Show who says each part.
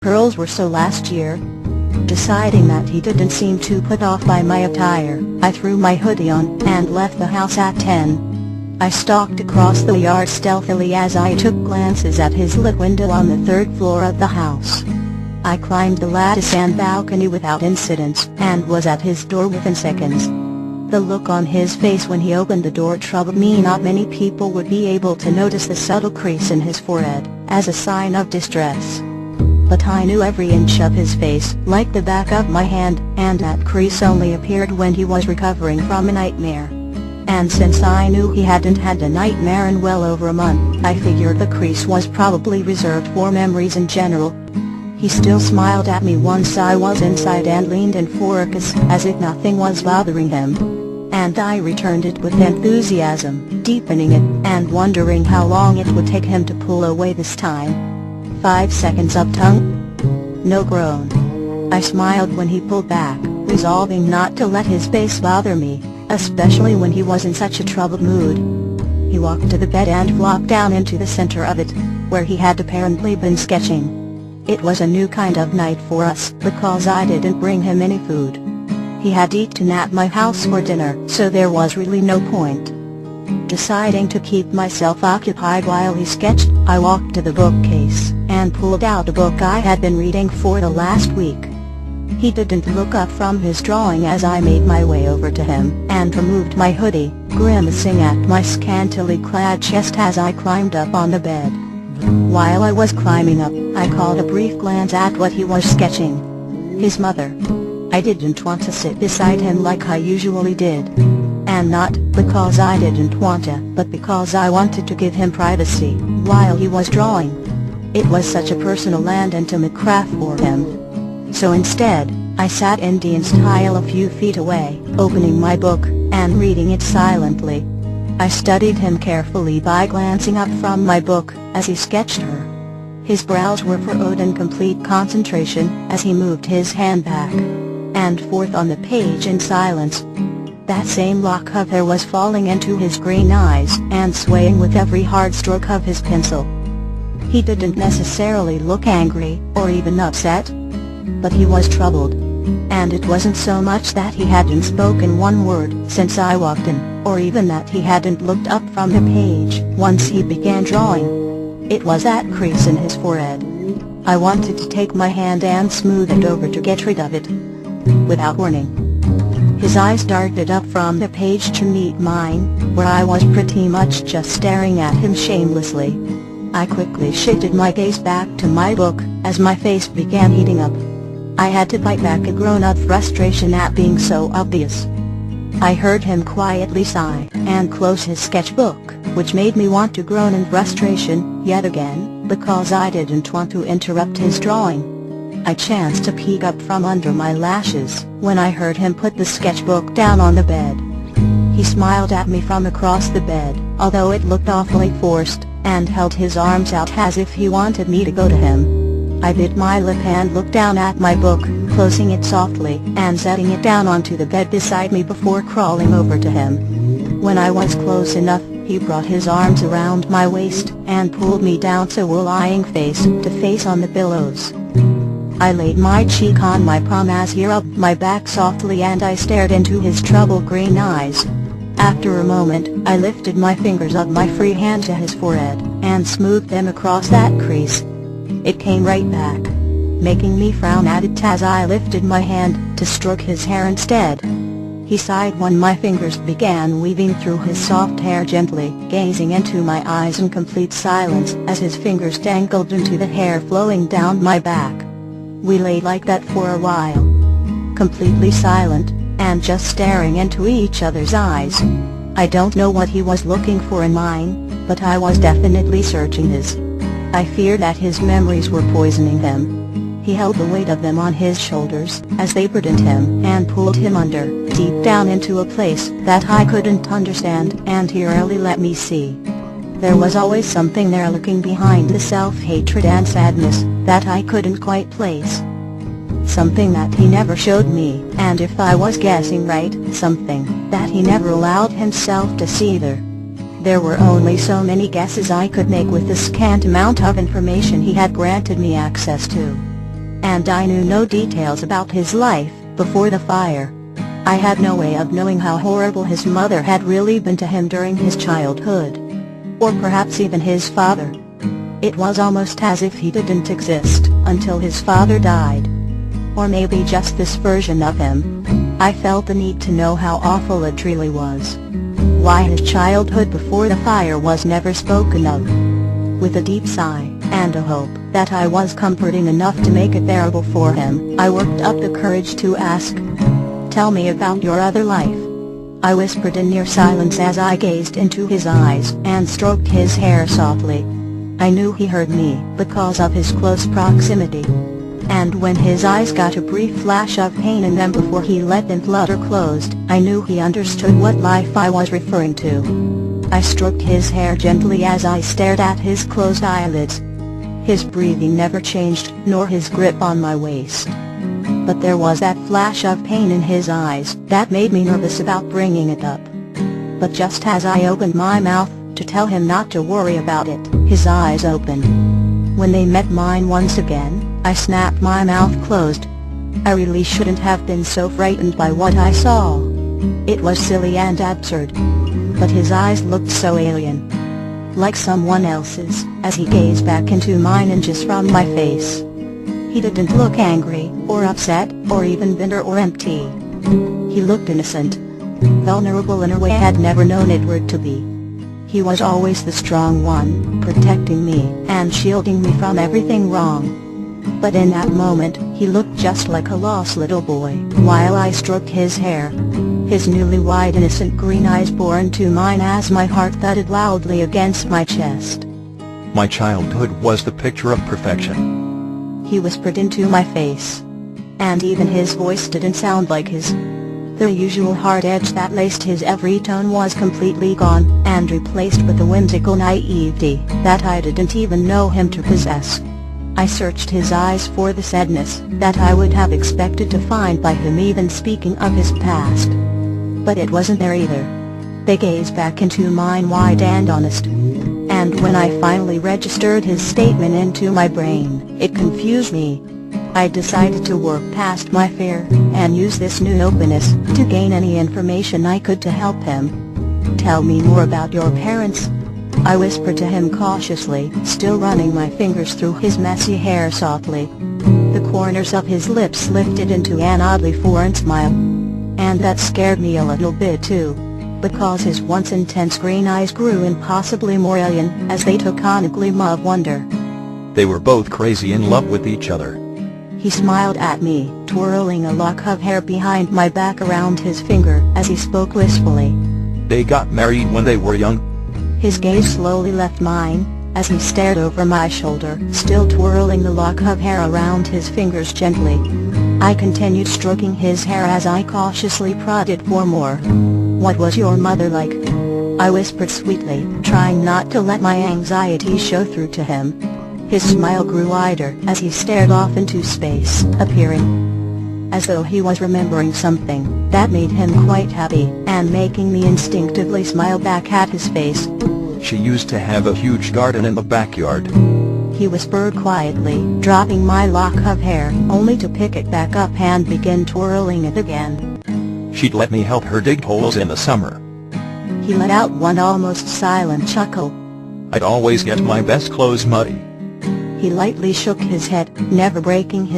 Speaker 1: Pearls were so last year. Deciding that he didn't seem too put off by my attire, I threw my hoodie on and left the house at 10. I stalked across the yard stealthily as I took glances at his lit window on the third floor of the house. I climbed the lattice and balcony without incident and was at his door within seconds. The look on his face when he opened the door troubled me. Not many people would be able to notice the subtle crease in his forehead as a sign of distress. But I knew every inch of his face like the back of my hand, and that crease only appeared when he was recovering from a nightmare. And since I knew he hadn't had a nightmare in well over a month, I figured the crease was probably reserved for memories in general. He still smiled at me once I was inside and leaned in for a kiss as if nothing was bothering him. And I returned it with enthusiasm, deepening it and wondering how long it would take him to pull away this time. 5 seconds of tongue? No groan. I smiled when he pulled back, resolving not to let his face bother me, especially when he was in such a troubled mood. He walked to the bed and flopped down into the center of it, where he had apparently been sketching. It was a new kind of night for us because I didn't bring him any food. He had eaten at my house for dinner, so there was really no point. Deciding to keep myself occupied while he sketched, I walked to the bookcase and pulled out a book I had been reading for the last week. He didn't look up from his drawing as I made my way over to him and removed my hoodie, grimacing at my scantily clad chest as I climbed up on the bed. While I was climbing up, I caught a brief glance at what he was sketching. His mother. I didn't want to sit beside him like I usually did. And not because I didn't want to, but because I wanted to give him privacy while he was drawing. It was such a personal and intimate craft for him. So instead, I sat Indian style a few feet away, opening my book and reading it silently. I studied him carefully by glancing up from my book as he sketched her. His brows were furrowed in complete concentration as he moved his hand back and forth on the page in silence. That same lock of hair was falling into his green eyes and swaying with every hard stroke of his pencil. He didn't necessarily look angry or even upset, but he was troubled. And it wasn't so much that he hadn't spoken one word since I walked in, or even that he hadn't looked up from the page once he began drawing. It was that crease in his forehead. I wanted to take my hand and smooth it over to get rid of it. Without warning, his eyes darted up from the page to meet mine, where I was pretty much just staring at him shamelessly. I quickly shifted my gaze back to my book as my face began heating up. I had to bite back a groan of frustration at being so obvious. I heard him quietly sigh and close his sketchbook, which made me want to groan in frustration yet again, because I didn't want to interrupt his drawing. I chanced to peek up from under my lashes when I heard him put the sketchbook down on the bed. He smiled at me from across the bed, although it looked awfully forced, and held his arms out as if he wanted me to go to him. I bit my lip and looked down at my book, closing it softly and setting it down onto the bed beside me before crawling over to him. When I was close enough, he brought his arms around my waist and pulled me down so we're lying face to face on the pillows. I laid my cheek on my palm as he rubbed my back softly and I stared into his troubled green eyes. After a moment, I lifted my fingers of my free hand to his forehead and smoothed them across that crease. It came right back, making me frown at it as I lifted my hand to stroke his hair instead. He sighed when my fingers began weaving through his soft hair gently, gazing into my eyes in complete silence as his fingers dangled into the hair flowing down my back. We lay like that for a while, completely silent, and just staring into each other's eyes. I don't know what he was looking for in mine, but I was definitely searching his. I feared that his memories were poisoning him. He held the weight of them on his shoulders as they burdened him and pulled him under, deep down into a place that I couldn't understand and he rarely let me see. There was always something there lurking behind the self-hatred and sadness that I couldn't quite place. Something that he never showed me, and if I was guessing right, something that he never allowed himself to see either. There were only so many guesses I could make with the scant amount of information he had granted me access to. and I knew no details about his life before the fire. I had no way of knowing how horrible his mother had really been to him during his childhood. Or perhaps even his father. It was almost as if he didn't exist until his father died. Or maybe just this version of him. I felt the need to know how awful it really was. Why his childhood before the fire was never spoken of. With a deep sigh, and a hope that I was comforting enough to make it bearable for him, I worked up the courage to ask. "Tell me about your other life," I whispered in near silence as I gazed into his eyes and stroked his hair softly. I knew he heard me because of his close proximity. And when his eyes got a brief flash of pain in them before he let them flutter closed, I knew he understood what life I was referring to. I stroked his hair gently as I stared at his closed eyelids. His breathing never changed, nor his grip on my waist. But there was that flash of pain in his eyes that made me nervous about bringing it up. But just as I opened my mouth to tell him not to worry about it, his eyes opened. When they met mine once again, I snapped my mouth closed. I really shouldn't have been so frightened by what I saw. It was silly and absurd. But his eyes looked so alien. Like someone else's, as he gazed back into mine inches from my face. He didn't look angry, or upset, or even bitter or empty. He looked innocent. Vulnerable in a way I had never known it were to be. He was always the strong one, protecting me and shielding me from everything wrong. But in that moment, he looked just like a lost little boy, while I stroked his hair. His newly wide innocent green eyes bore into mine as my heart thudded loudly against my chest.
Speaker 2: "My childhood was the picture of perfection,"
Speaker 1: he whispered into my face. And even his voice didn't sound like his. The usual hard edge that laced his every tone was completely gone, and replaced with a whimsical naivety that I didn't even know him to possess. I searched his eyes for the sadness that I would have expected to find by him even speaking of his past. But it wasn't there either. They gazed back into mine wide and honest. And when I finally registered his statement into my brain, it confused me. I decided to work past my fear, and use this new openness to gain any information I could to help him. "Tell me more about your parents," I whispered to him cautiously, still running my fingers through his messy hair softly. The corners of his lips lifted into an oddly foreign smile. And that scared me a little bit too, because his once intense green eyes grew impossibly more alien as they took on a gleam of wonder.
Speaker 2: "They were both crazy in love with each other."
Speaker 1: He smiled at me, twirling a lock of hair behind my back around his finger as he spoke wistfully.
Speaker 2: "They got married when they were young."
Speaker 1: His gaze slowly left mine, as he stared over my shoulder, still twirling the lock of hair around his fingers gently. I continued stroking his hair as I cautiously prodded for more. "What was your mother like?" I whispered sweetly, trying not to let my anxiety show through to him. His smile grew wider as he stared off into space, appearing as though he was remembering something that made him quite happy, and making me instinctively smile back at his face.
Speaker 2: "She used to have a huge garden in the backyard,"
Speaker 1: he whispered quietly, dropping my lock of hair, only to pick it back up and begin twirling it again.
Speaker 2: "She'd let me help her dig holes in the summer."
Speaker 1: He let out one almost silent chuckle.
Speaker 2: "I'd always get my best clothes muddy."
Speaker 1: He lightly shook his head, never breaking his